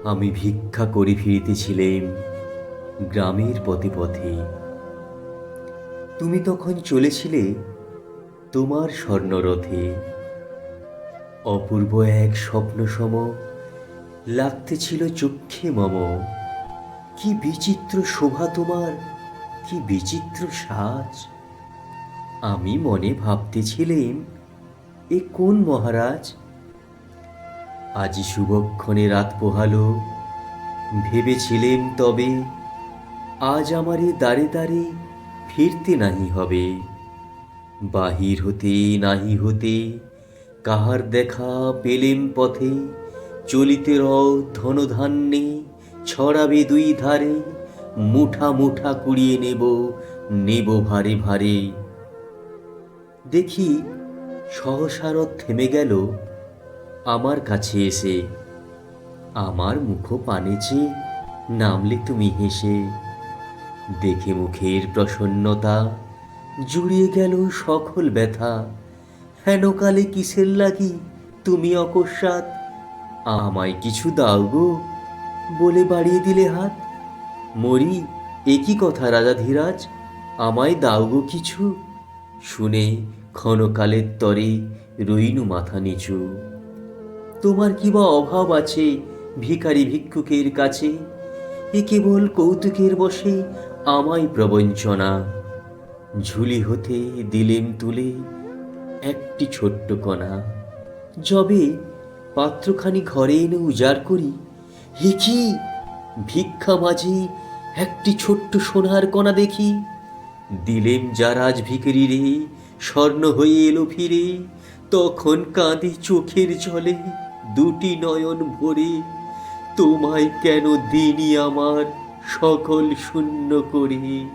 আমি ভিক্ষা করে ফিরিতেছিলেম গ্রামের পথে পথে। তুমি তখন চলেছিলে তোমার স্বর্ণরথে। অপূর্ব এক স্বপ্ন সম লাগতেছিল চক্ষে মম। কি বিচিত্র শোভা তোমার, কি বিচিত্র সাজ! আমি মনে ভাবতেছিলেম, এ কোন মহারাজ? আজি শুভক্ষণে রাত পোহালো, ভেবেছিলেম তবে আজ আমারে দ্বারে দ্বারে ফিরতে নাহি হবে। বাহির হতে নাহি হতে কাহার দেখা পেলেম পথে, চলিতে রথ ধনধান্যে ছড়াবে দুই ধারে, মুঠা মুঠা কুড়িয়ে নেব, নেব ভারে ভারে। দেখি সহসা রথ থেমে গেল আমার কাছে এসে। আমার মুখ পানে চেয়ে নামলে তুমি হেসে। দেখে মুখের প্রসন্নতা জুড়িয়ে গেল সকল ব্যথা। হেন কালে কিসের লাগি তুমি অকস্মাৎ আমায় কিছু দাও গো বলে বাড়িয়ে দিলে হাত। মরি, এ কি কথা রাজাধিরাজ, আমায় দাও গো কিছু। শুনে ক্ষণকালের তরে রইনু মাথা নিচু। তোমার কি বা অভাব আছে ভিখারি ভিক্ষুকের কাছে? এ কেবল কৌতুকের বশে আমায় প্রবঞ্চনা। ঝুলি হতে দিলেম তুলে একটি ছোট্ট কণা। যবে পাত্রখানি ঘরে এনে উজাড় করি, হে কি! ভিক্ষা মাঝে একটি ছোট্ট সোনার কণা দেখি। দিলেম যার আজ ভিখারি রে, স্বর্ণ হয়ে এলো ফিরে। তখন কাঁদে চোখের জলে দুটি নয়ন ভরে। তোমায় কেন দিনি আমার সকল শূন্য করে।